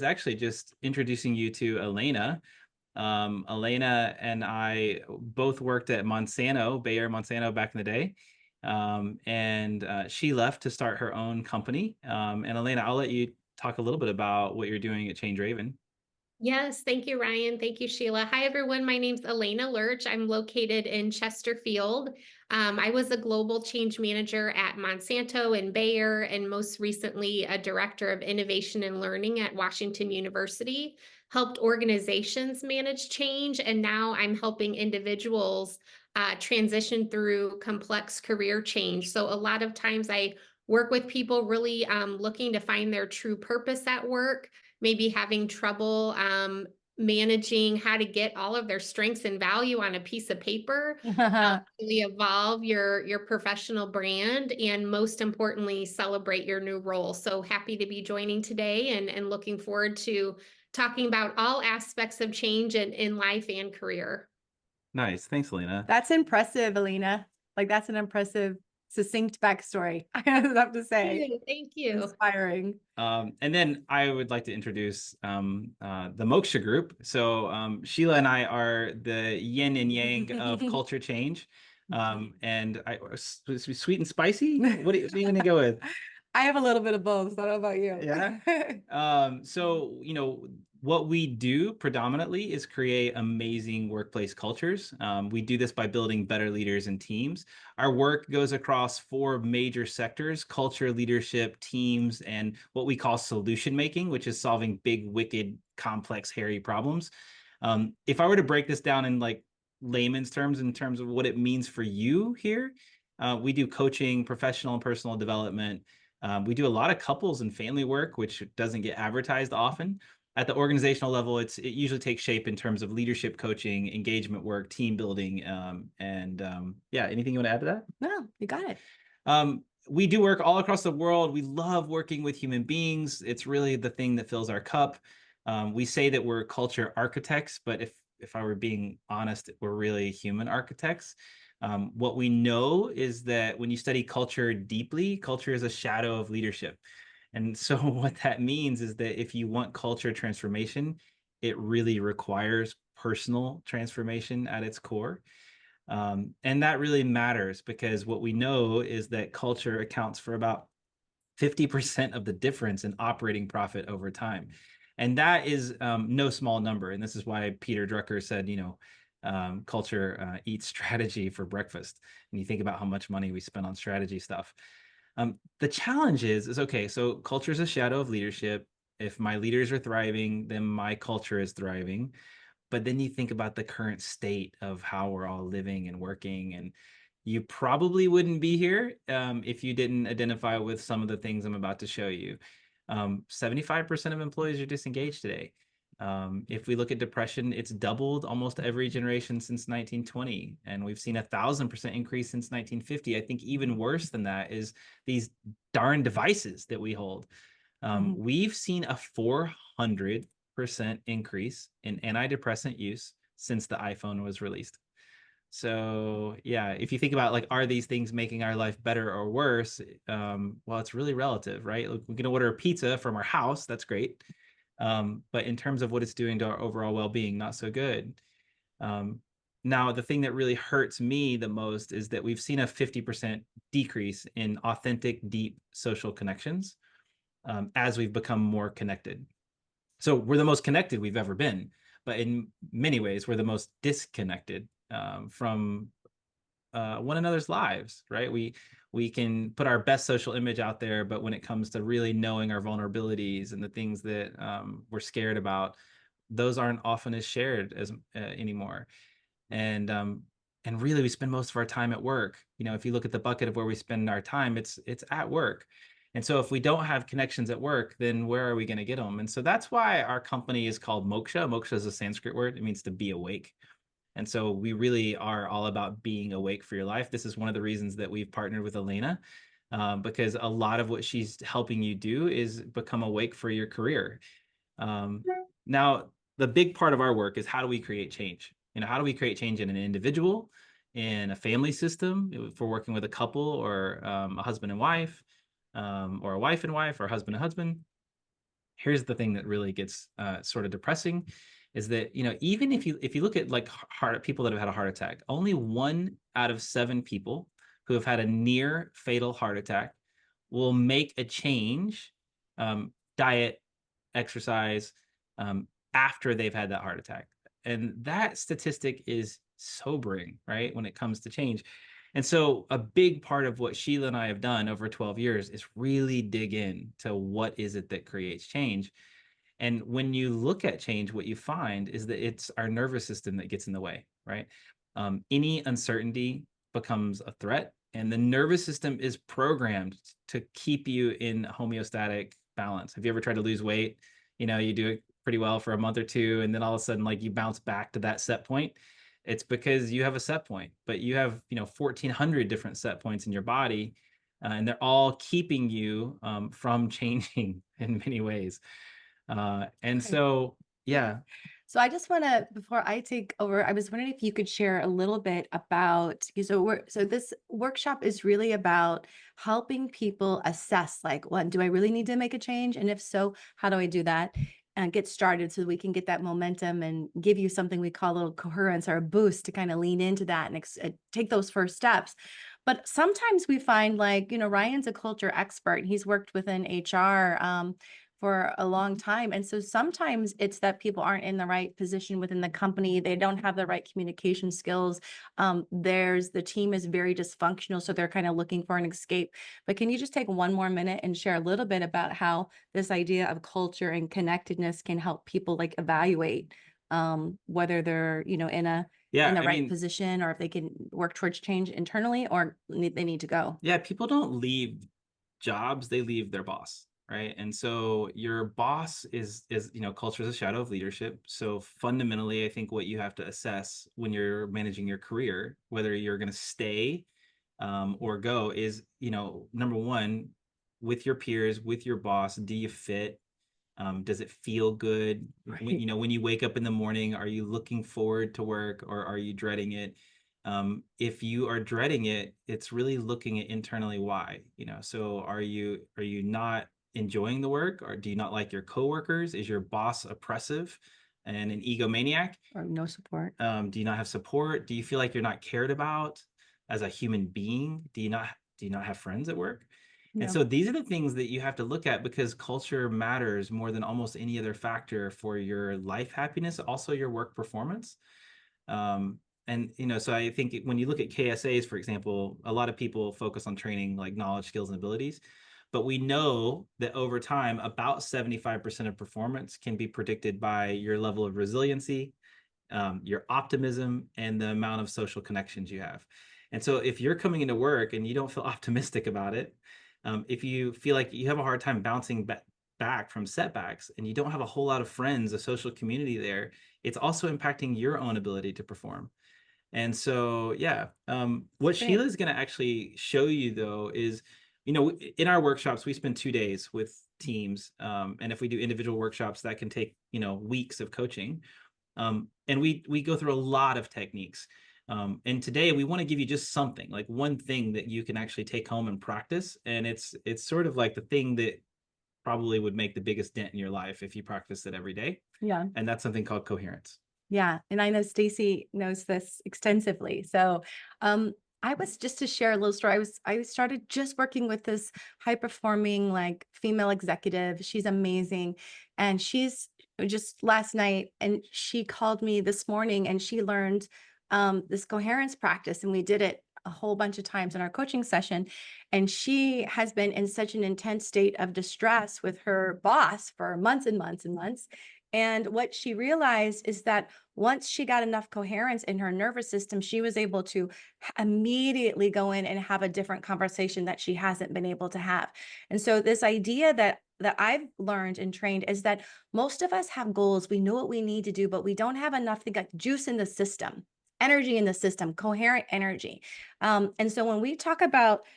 Actually just introducing you to Elena. Elena and I both worked at Monsanto, Bayer Monsanto back in the day. And she left to start her own company. And Elena, I'll let you talk a little bit about what you're doing at Change Raven. Yes, thank you, Ryan. Thank you, Sheila. Hi, everyone. My name's Elena Lurch. I'm located in Chesterfield. I was a global change manager at Monsanto and Bayer, and most recently, a director of innovation and learning at Washington University. Helped organizations manage change, and now I'm helping individuals transition through complex career change. So, a lot of times I work with people really looking to find their true purpose at work, maybe having trouble managing how to get all of their strengths and value on a piece of paper, really evolve your professional brand, and most importantly, celebrate your new role. So happy to be joining today and looking forward to talking about all aspects of change in life and career. Nice. Thanks, Elena. That's impressive, Alina. Like that's an impressive, succinct backstory. I have to say, Thank you. inspiring. And then I would like to introduce the Moksha group. So Sheila and I are the yin and yang of culture change. And sweet and spicy. What are you going to go with? I have a little bit of both. So I don't know about you. Yeah. So, what we do predominantly is create amazing workplace cultures. We do this by building better leaders and teams. Our work goes across four major sectors: culture, leadership, teams, and what we call solution making, which is solving big, wicked, complex, hairy problems. If I were to break this down in like layman's terms, in terms of what it means for you here, we do coaching, professional and personal development. We do a lot of couples and family work, which doesn't get advertised often. At the organizational level, it usually takes shape in terms of leadership coaching, engagement work, team building, and yeah. Anything you want to add to that? No, you got it. We do work all across the world. We love working with human beings. It's really the thing that fills our cup. We say that we're culture architects, but if I were being honest, we're really human architects. What we know is that when you study culture deeply, culture is a shadow of leadership. And so what that means is that if you want culture transformation, it really requires personal transformation at its core. And that really matters because what we know is that culture accounts for about 50% of the difference in operating profit over time. And that is no small number. And this is why Peter Drucker said, culture eats strategy for breakfast. And you think about how much money we spend on strategy stuff. The challenge is okay, so culture is a shadow of leadership. If my leaders are thriving, then my culture is thriving. But then you think about the current state of how we're all living and working, and you probably wouldn't be here if you didn't identify with some of the things I'm about to show you. 75% of employees are disengaged today. If we look at depression, it's doubled almost every generation since 1920, and we've seen 1,000% increase since 1950. I think even worse than that is these darn devices that we hold. We've seen a 400% increase in antidepressant use since the iPhone was released. So yeah, if you think about like, are these things making our life better or worse? Well, it's really relative, right? Like, we can order a pizza from our house. That's great. But in terms of what it's doing to our overall well-being, not so good. Now, the thing that really hurts me the most is that we've seen a 50% decrease in authentic, deep social connections as we've become more connected. So we're the most connected we've ever been, but in many ways, we're the most disconnected from one another's lives, right? We can put our best social image out there, but when it comes to really knowing our vulnerabilities and the things that we're scared about, those aren't often as shared as anymore. And really, we spend most of our time at work. If you look at the bucket of where we spend our time, it's at work. And so if we don't have connections at work, then where are we going to get them? And so that's why our company is called Moksha. Moksha is a Sanskrit word. It means to be awake. And so we really are all about being awake for your life. This is one of the reasons that we've partnered with Elena, because a lot of what she's helping you do is become awake for your career. Now, the big part of our work is how do we create change? How do we create change in an individual, in a family system, if we're working with a couple or a husband and wife, or a wife and wife, or husband and husband? here's the thing that really gets sort of depressing is that, even if you look at like heart people that have had a heart attack, only 1 out of 7 people who have had a near fatal heart attack will make a change, diet, exercise, after they've had that heart attack. And that statistic is sobering, right? When it comes to change. And so a big part of what Sheila and I have done over 12 years is really dig in to what is it that creates change. And when you look at change, what you find is that it's our nervous system that gets in the way, right? Any uncertainty becomes a threat, and the nervous system is programmed to keep you in homeostatic balance. Have you ever tried to lose weight? You do it pretty well for a month or two, and then all of a sudden, like, you bounce back to that set point. It's because you have a set point, but you have 1,400 different set points in your body, and they're all keeping you from changing in many ways. And Okay. so, yeah, So I just want to, before I take over, I was wondering if you could share a little bit about, so this workshop is really about helping people assess, like, what do I really need to make a change? And if so, how do I do that? And get started so we can get that momentum and give you something we call a little coherence or a boost to kind of lean into that and take those first steps. But sometimes we find, like, Ryan's a culture expert. He's worked within HR. For a long time. And so sometimes it's that people aren't in the right position within the company. They don't have the right communication skills. The team is very dysfunctional. So they're kind of looking for an escape. But can you just take one more minute and share a little bit about how this idea of culture and connectedness can help people, like, evaluate whether they're, in yeah. the I right mean, position, or if they can work towards change internally, or they need to go? yeah, people don't leave jobs, they leave their boss, right? And so your boss is culture is a shadow of leadership. So fundamentally, I think what you have to assess when you're managing your career, whether you're going to stay or go, is number one, with your peers, with your boss, do you fit? Does it feel good? Right. When you wake up in the morning, are you looking forward to work or are you dreading it? If you are dreading it, it's really looking at internally why. So are you not enjoying the work, or do you not like your coworkers? Is your boss oppressive and an egomaniac? Or no support? Do you not have support? Do you feel like you're not cared about as a human being? Do you not have friends at work? And No. so these are the things that you have to look at, because culture matters more than almost any other factor for your life happiness, also your work performance. And so I think when you look at KSAs, for example, a lot of people focus on training like knowledge, skills, and abilities. But we know that over time, about 75% of performance can be predicted by your level of resiliency, your optimism, and the amount of social connections you have. And so if you're coming into work and you don't feel optimistic about it, if you feel like you have a hard time bouncing back from setbacks and you don't have a whole lot of friends, a social community there, it's also impacting your own ability to perform. And so, yeah, what Great. Sheila is going to actually show you, though, is, in our workshops, we spend 2 days with teams. And if we do individual workshops, that can take, weeks of coaching. And we go through a lot of techniques. And today we want to give you just something, like one thing that you can actually take home and practice. And it's sort of like the thing that probably would make the biggest dent in your life if you practice it every day. Yeah. And that's something called coherence. Yeah, and I know Stacy knows this extensively. So, I was just to share a little story. I started just working with this high performing, like, female executive. She's amazing, and she's just last night, and she called me this morning, and she learned this coherence practice, and we did it a whole bunch of times in our coaching session. And she has been in such an intense state of distress with her boss for months and months and months. And what she realized is that once she got enough coherence in her nervous system, she was able to immediately go in and have a different conversation that she hasn't been able to have. And so this idea that I've learned and trained is that most of us have goals. We know what we need to do, but we don't have enough to get juice in the system, energy in the system, coherent energy. And so when we talk about,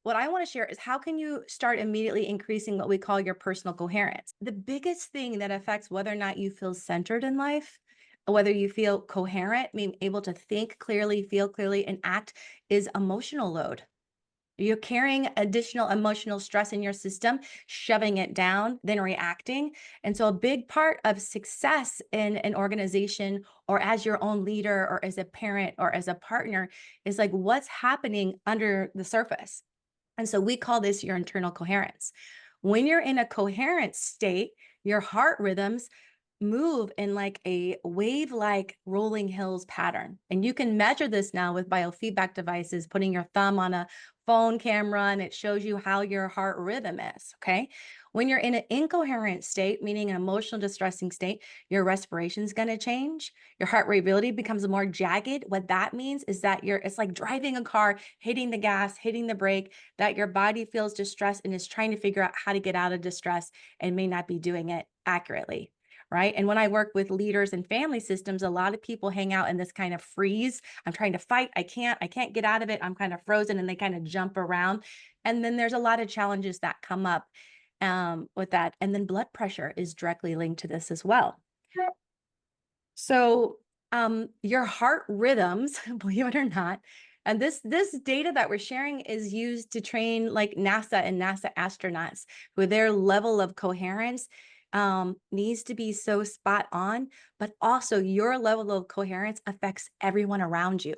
what I want to share is, how can you start immediately increasing what we call your personal coherence? The biggest thing that affects whether or not you feel centered in life, whether you feel coherent, being able to think clearly, feel clearly, and act, is emotional load. You're carrying additional emotional stress in your system, shoving it down, then reacting. And so, a big part of success in an organization or as your own leader or as a parent or as a partner is like what's happening under the surface. And so, we call this your internal coherence. When you're in a coherent state, your heart rhythms move in like a wave like rolling hills pattern. And you can measure this now with biofeedback devices, putting your thumb on a phone camera and it shows you how your heart rhythm is. Okay. When you're in an incoherent state, meaning an emotional distressing state, your respiration is going to change. Your heart variability becomes more jagged. What that means is that it's like driving a car, hitting the gas, hitting the brake, that your body feels distressed and is trying to figure out how to get out of distress and may not be doing it accurately. Right. And when I work with leaders and family systems, a lot of people hang out in this kind of freeze. I'm trying to fight. I can't get out of it. I'm kind of frozen and they kind of jump around. And then there's a lot of challenges that come up with that. And then blood pressure is directly linked to this as well. So your heart rhythms, believe it or not, and this data that we're sharing is used to train like NASA and NASA astronauts who their level of coherence needs to be so spot on, but also your level of coherence affects everyone around you.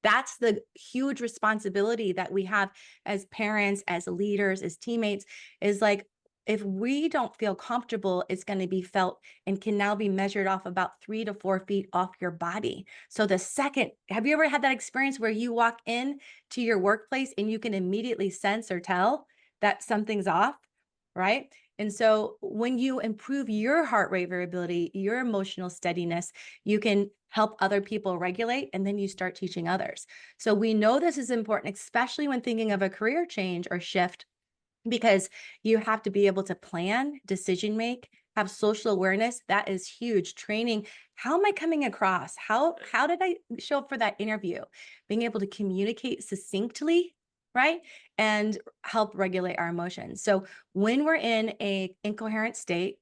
That's the huge responsibility that we have as parents, as leaders, as teammates, is like, if we don't feel comfortable, it's going to be felt and can now be measured off about 3 to 4 feet off your body. So have you ever had that experience where you walk in to your workplace and you can immediately sense or tell that something's off, right? And so when you improve your heart rate variability, your emotional steadiness, you can help other people regulate, and then you start teaching others. So we know this is important, especially when thinking of a career change or shift, because you have to be able to plan, decision make, have social awareness. That is huge. Training. How am I coming across? How did I show up for that interview? Being able to communicate succinctly, right? And help regulate our emotions. So when we're in a incoherent state,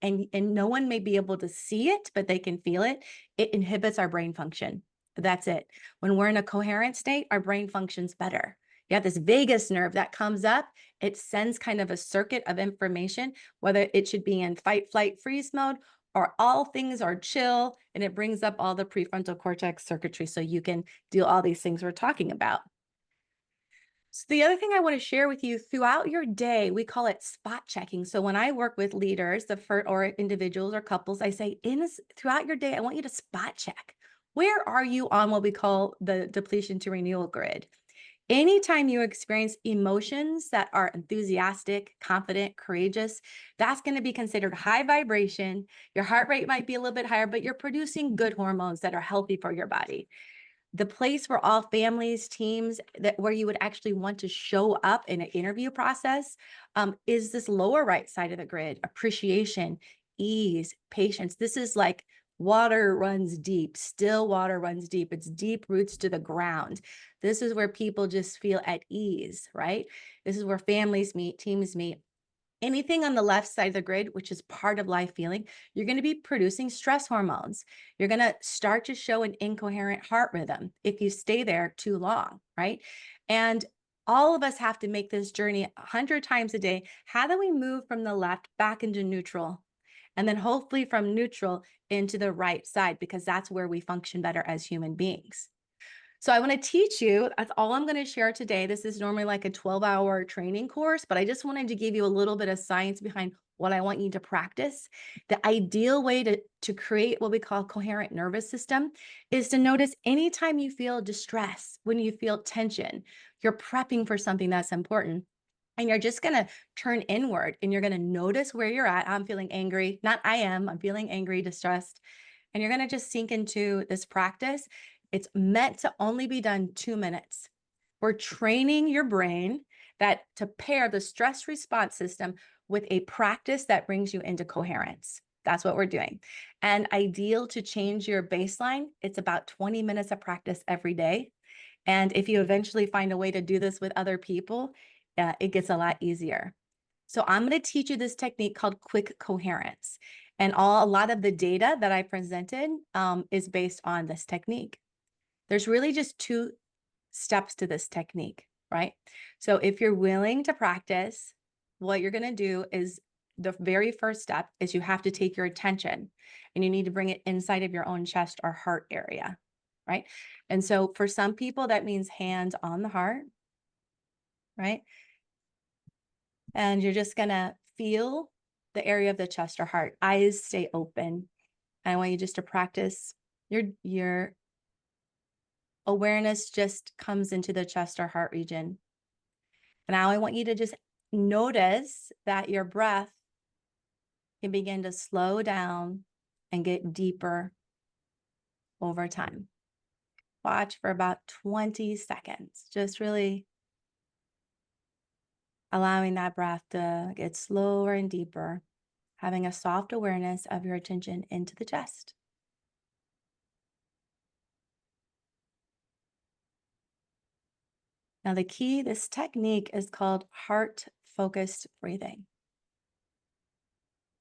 and no one may be able to see it, but they can feel it, it inhibits our brain function. That's it. When we're in a coherent state, our brain functions better. You have this vagus nerve that comes up. It sends kind of a circuit of information, whether it should be in fight, flight, freeze mode, or all things are chill, and it brings up all the prefrontal cortex circuitry so you can do all these things we're talking about. So the other thing I want to share with you throughout your day, we call it spot checking. So when I work with leaders, or individuals or couples, I say throughout your day, I want you to spot check. Where are you on what we call the depletion to renewal grid? Anytime you experience emotions that are enthusiastic, confident, courageous, that's going to be considered high vibration. Your heart rate might be a little bit higher, but you're producing good hormones that are healthy for your body. The place where all families, teams, where you would actually want to show up in an interview process is this lower right side of the grid: appreciation, ease, patience. This is like water runs deep, still water runs deep. It's deep roots to the ground. This is where people just feel at ease, right? This is where families meet, teams meet. Anything on the left side of the grid, which is part of life feeling, you're going to be producing stress hormones. You're going to start to show an incoherent heart rhythm if you stay there too long, right? And all of us have to make this journey 100 times a day. How do we move from the left back into neutral? And then hopefully from neutral into the right side, because that's where we function better as human beings. So I want to teach you, that's all I'm going to share today. This is normally like a 12-hour training course, but I just wanted to give you a little bit of science behind what I want you to practice. The ideal way to create what we call coherent nervous system is to notice anytime you feel distress, when you feel tension, you're prepping for something that's important. And you're just going to turn inward and you're going to notice where you're at. I'm feeling angry. I'm feeling angry, distressed. And you're going to just sink into this practice. It's meant to only be done 2 minutes. We're training your brain to pair the stress response system with a practice that brings you into coherence. That's what we're doing. And ideal to change your baseline, it's about 20 minutes of practice every day. And if you eventually find a way to do this with other people, it gets a lot easier. So I'm going to teach you this technique called quick coherence. And a lot of the data that I presented is based on this technique. There's really just 2 steps to this technique. right? So if you're willing to practice, what you're going to do is the very first step is you have to take your attention and you need to bring it inside of your own chest or heart area, right? And so for some people, that means hands on the heart, right? And you're just going to feel the area of the chest or heart. Eyes stay open. I want you just to practice your awareness just comes into the chest or heart region. Now I want you to just notice that your breath can begin to slow down and get deeper over time. Watch for about 20 seconds, just really allowing that breath to get slower and deeper, having a soft awareness of your attention into the chest. Now, the key, this technique is called heart-focused breathing.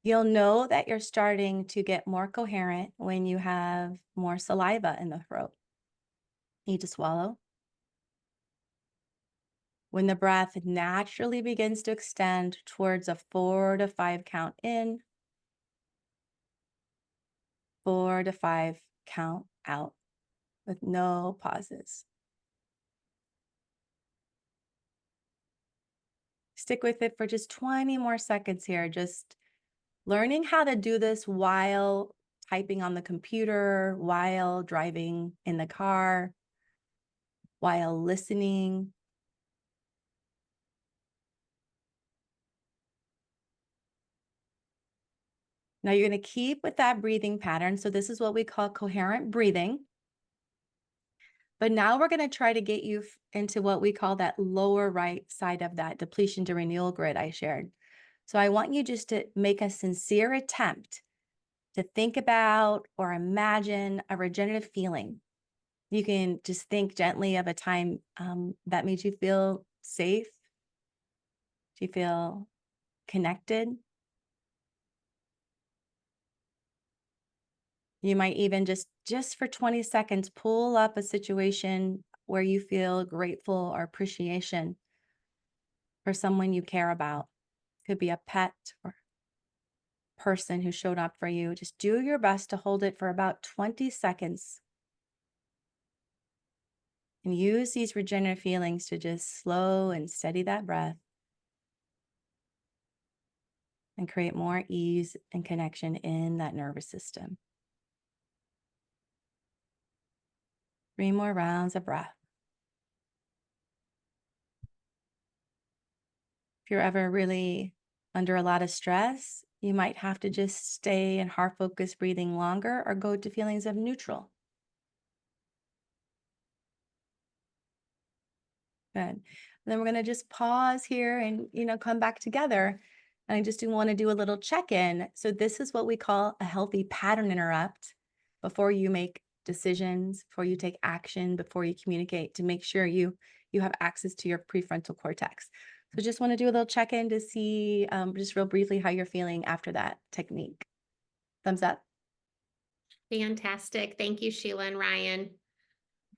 You'll know that you're starting to get more coherent when you have more saliva in the throat. Need to swallow. When the breath naturally begins to extend towards a 4 to 5 count in, 4 to 5 count out with no pauses. Stick with it for just 20 more seconds here, just learning how to do this while typing on the computer, while driving in the car, while listening. Now you're going to keep with that breathing pattern. So this is what we call coherent breathing. But now we're going to try to get you into what we call that lower right side of that depletion to renewal grid I shared. So I want you just to make a sincere attempt to think about or imagine a regenerative feeling. You can just think gently of a time that made you feel safe. Do you feel connected? You might even just for 20 seconds, pull up a situation where you feel grateful or appreciation for someone you care about. Could be a pet or person who showed up for you. Just do your best to hold it for about 20 seconds. And use these regenerative feelings to just slow and steady that breath and create more ease and connection in that nervous system. 3 more rounds of breath. If you're ever really under a lot of stress, you might have to just stay in heart-focused breathing longer or go to feelings of neutral. Good. And then we're going to just pause here and, come back together. And I just do want to do a little check-in. So this is what we call a healthy pattern interrupt before you make decisions, before you take action, before you communicate, to make sure you have access to your prefrontal cortex. So just want to do a little check-in to see just real briefly how you're feeling after that technique. Thumbs up. Fantastic. Thank you, Sheila and Ryan.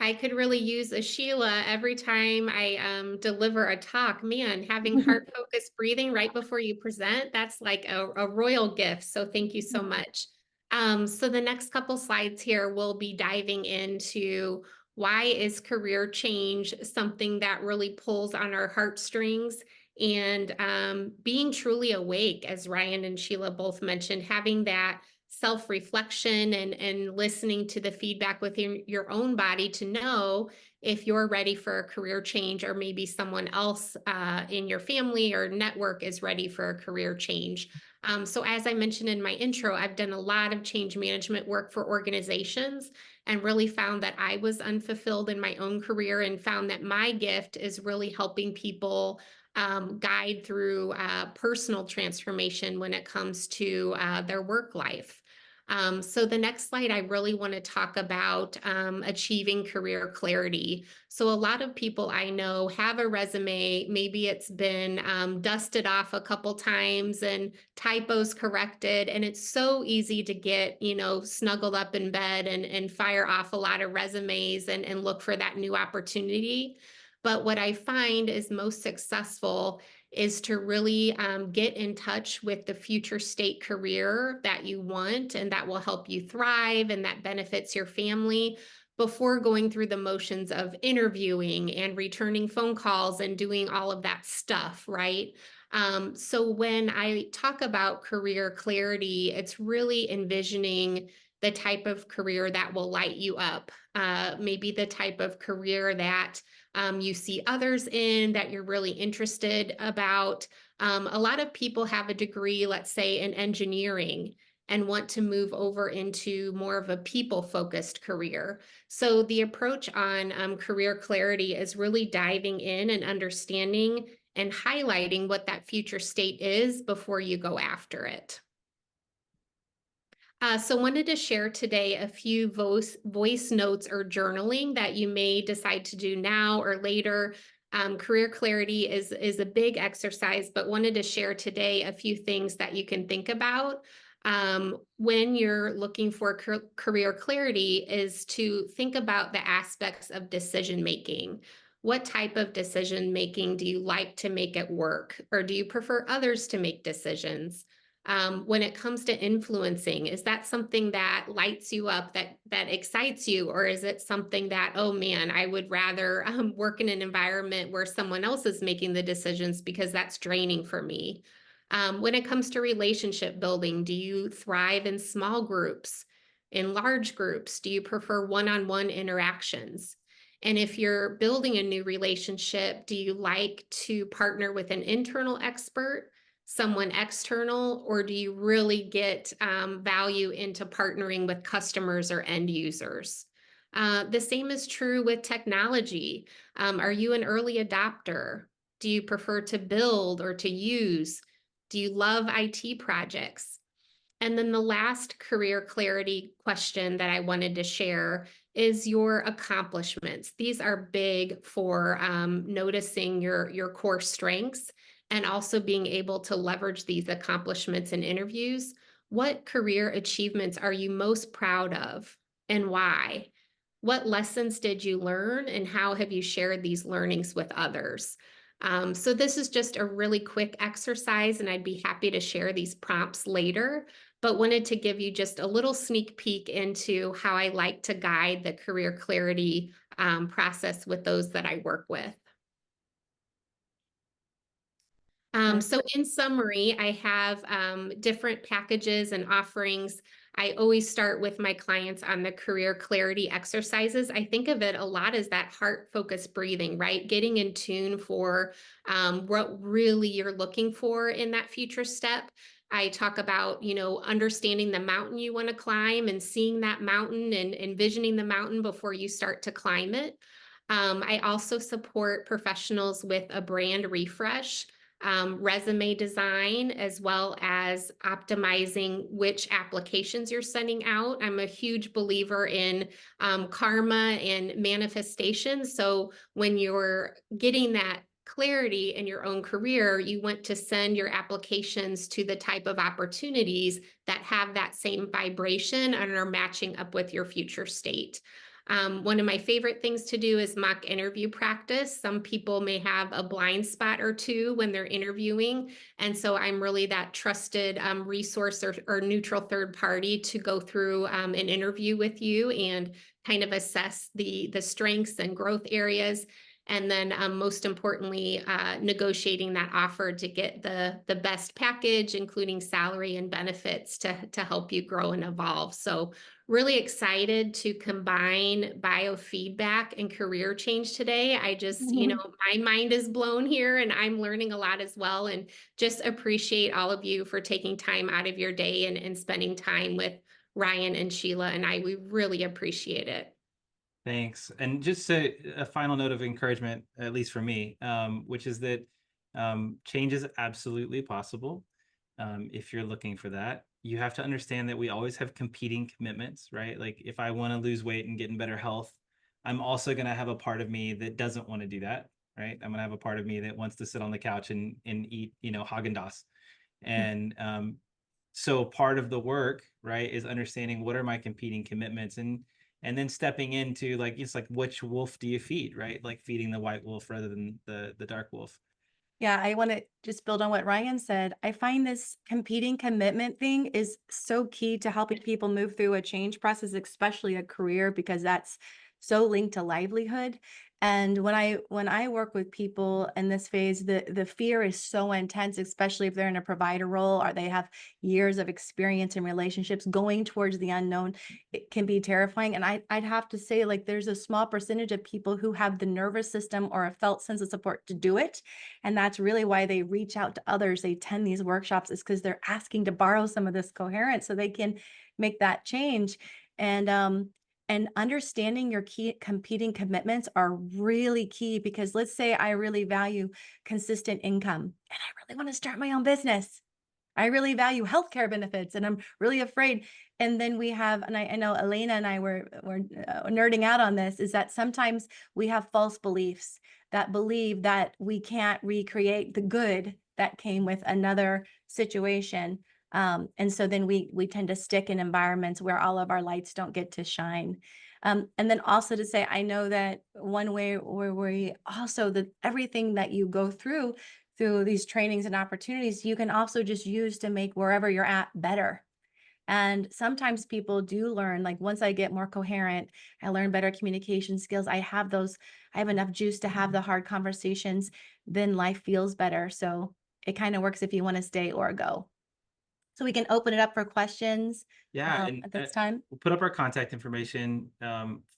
I could really use a Sheila every time I deliver a talk. Man, having heart-focused breathing right before you present, that's like a royal gift. So thank you so much. So the next couple slides here, we'll be diving into why is career change something that really pulls on our heartstrings, and being truly awake, as Ryan and Sheila both mentioned, having that self-reflection and listening to the feedback within your own body to know if you're ready for a career change, or maybe someone else in your family or network is ready for a career change. So as I mentioned in my intro, I've done a lot of change management work for organizations and really found that I was unfulfilled in my own career, and found that my gift is really helping people guide through personal transformation when it comes to their work life. So the next slide, I really want to talk about achieving career clarity. So a lot of people I know have a resume, maybe it's been dusted off a couple times and typos corrected, and it's so easy to get, snuggled up in bed and fire off a lot of resumes and look for that new opportunity. But what I find is most successful is to really get in touch with the future state career that you want and that will help you thrive and that benefits your family before going through the motions of interviewing and returning phone calls and doing all of that stuff, right? So when I talk about career clarity, it's really envisioning the type of career that will light you up, maybe the type of career that you see others in that you're really interested about. A lot of people have a degree, let's say in engineering, and want to move over into more of a people-focused career. So the approach on career clarity is really diving in and understanding and highlighting what that future state is before you go after it. So wanted to share today a few voice notes or journaling that you may decide to do now or later. Career clarity is a big exercise, but wanted to share today a few things that you can think about when you're looking for career clarity is to think about the aspects of decision making. What type of decision making do you like to make at work, or do you prefer others to make decisions? When it comes to influencing, is that something that lights you up, that excites you, or is it something that, oh man, I would rather work in an environment where someone else is making the decisions because that's draining for me? When it comes to relationship building, do you thrive in small groups, in large groups? Do you prefer one-on-one interactions? And if you're building a new relationship, do you like to partner with an internal expert, someone external, or do you really get value into partnering with customers or end users? The same is true with technology. Are you an early adopter? Do you prefer to build or to use? Do you love IT projects? And then the last career clarity question that I wanted to share is your accomplishments. These are big for noticing your core strengths and also being able to leverage these accomplishments in interviews. What career achievements are you most proud of and why? What lessons did you learn and how have you shared these learnings with others? So this is just a really quick exercise and I'd be happy to share these prompts later, but wanted to give you just a little sneak peek into how I like to guide the career clarity process with those that I work with. So in summary, I have different packages and offerings. I always start with my clients on the career clarity exercises. I think of it a lot as that heart-focused breathing, right? Getting in tune for what really you're looking for in that future step. I talk about, understanding the mountain you want to climb and seeing that mountain and envisioning the mountain before you start to climb it. I also support professionals with a brand refresh, resume design, as well as optimizing which applications you're sending out. I'm a huge believer in karma and manifestation. So when you're getting that clarity in your own career, you want to send your applications to the type of opportunities that have that same vibration and are matching up with your future state. One of my favorite things to do is mock interview practice. Some people may have a blind spot or two when they're interviewing. And so I'm really that trusted resource or neutral third party to go through an interview with you and kind of assess the strengths and growth areas. And then most importantly, negotiating that offer to get the best package, including salary and benefits to help you grow and evolve. So really excited to combine biofeedback and career change today. I just, my mind is blown here and I'm learning a lot as well. And just appreciate all of you for taking time out of your day and spending time with Ryan and Sheila and I. We really appreciate it. Thanks. And just a final note of encouragement, at least for me, which is that change is absolutely possible if you're looking for that. You have to understand that we always have competing commitments, right? Like if I want to lose weight and get in better health, I'm also going to have a part of me that doesn't want to do that, right? I'm going to have a part of me that wants to sit on the couch and eat, Haagen-Dazs. And so part of the work, right, is understanding what are my competing commitments. And and then stepping into like, it's like, which wolf do you feed, right? Like feeding the white wolf rather than the dark wolf. Yeah, I want to just build on what Ryan said. I find this competing commitment thing is so key to helping people move through a change process, especially a career, because that's so linked to livelihood. And when I work with people in this phase, the fear is so intense, especially if they're in a provider role or they have years of experience in relationships. Going towards the unknown, it can be terrifying. And I'd have to say, like, there's a small percentage of people who have the nervous system or a felt sense of support to do it, and that's really why they reach out to others. They attend these workshops, is because they're asking to borrow some of this coherence so they can make that change. And understanding your key competing commitments are really key, because let's say I really value consistent income and I really want to start my own business. I really value healthcare benefits and I'm really afraid. And then we have, and I know Elena and I were nerding out on this, is that sometimes we have false beliefs that believe that we can't recreate the good that came with another situation. And so then we tend to stick in environments where all of our lights don't get to shine. And then also to say, I know that one way where we also, that everything that you go through these trainings and opportunities, you can also just use to make wherever you're at better. And sometimes people do learn, like, once I get more coherent, I learn better communication skills. I have enough juice to have the hard conversations, then life feels better. So it kind of works if you want to stay or go. So we can open it up for questions Yeah, and at this time. we'll put up our contact information.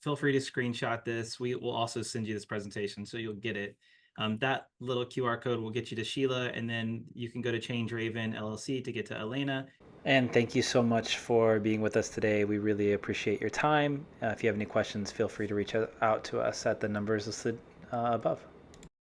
Feel free to screenshot this. We will also send you this presentation so you'll get it. That little QR code will get you to Sheila, and then you can go to Change Raven LLC to get to Elena. And thank you so much for being with us today. We really appreciate your time. If you have any questions, feel free to reach out to us at the numbers listed above.